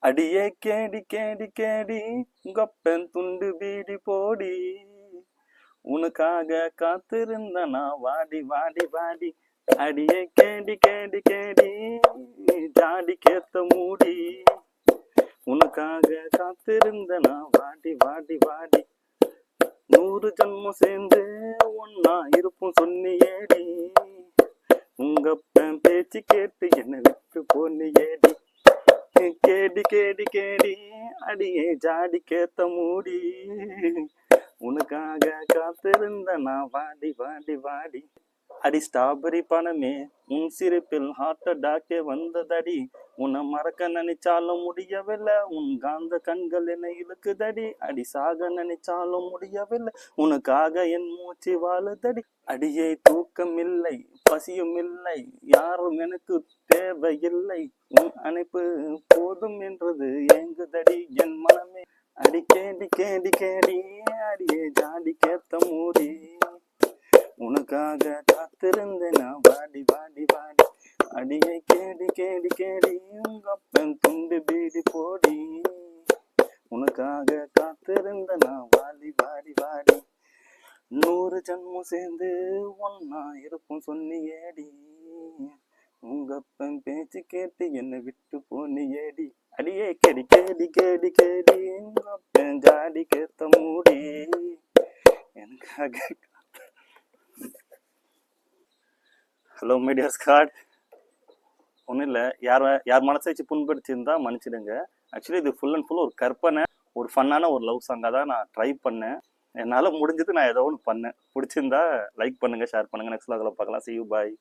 அடியே கேடி கேடி கேடி உங்கப்பன் துண்டு பீடி போடி உனக்காக காத்திருந்த நான் வாடி வாடி வாடி அடியே கேடி கேடி கேடி ஜாடி கேத்த மூடி உனக்காக காத்திருந்த நான் வாடி வாடி வாடி 100 ஜன்மம் சேர்ந்து ஒன்னா இருப்போம் சொன்னியேடி உங்க பேச்சு கேட்டு என்ன விட்டு போனியேடி கேடி கேடி கேடி அடியே ஜாடி கேத்த மூடி உனக்காக காத்திருந்த நான் வாடி வாடி வாடி அடி ஸ்ட்ராபெரி பணமே உன் சிரிப்பில் ஹார்ட் அட்டாக்கே வந்ததடி உன்னை மறக்க நினைச்சாலும் முடியவில்லை உன் காந்த கண்கள் என்னை இழுக்குதடி அடி சாக நினைச்சாலும் முடியவில்லை உனக்காக என் மூச்சு வாழுதடி அடியே தூக்கம் இல்லை பசியும் இல்லை யாரும் எனக்கு தேவையில்லை உன் அணைப்பு போதும் என்றது ஏங்குதடி என் மனமே அடி கேடி கேடி கேடி அடியே ஜாடி கேத்த மூடி உனக்காக காத்திருந்த நான் வாடி வாடி வாடி அடியை கேடி கேடி கேடி உங்க அப்பன் துண்டு பீடி போடி உனக்காக காத்திருந்த நான் வாடி வாடி வாடி 100 ஜன்மம் சேர்ந்து ஒன்னா இருப்போம் சொன்னியேடி உங்க அப்பன் பேச்சு கேட்டு என்னை விட்டு போனியேடி அடியே கேடி கேடி கேடி கேடி உங்க அப்பன் ஜாடி கேத்த மூடி எனக்காக. Hello media Scott. ஒன்றும் இல்லை, யார் மனசை வச்சு புண்படுத்தியிருந்தா மன்னிச்சிடுங்க. ஆக்சுவலி இது ஃபுல் அண்ட் ஃபுல் ஒரு கற்பனை, ஒரு ஃபன்னான ஒரு லவ் சாங்காக தான் நான் ட்ரை பண்ணேன். என்னால் முடிஞ்சது நான் ஏதோ ஒன்று பண்ணேன். பிடிச்சிருந்தா லைக் பண்ணுங்கள், ஷேர் பண்ணுங்கள். நெக்ஸ்ட் லாகில் பார்க்கலாம். See you, bye.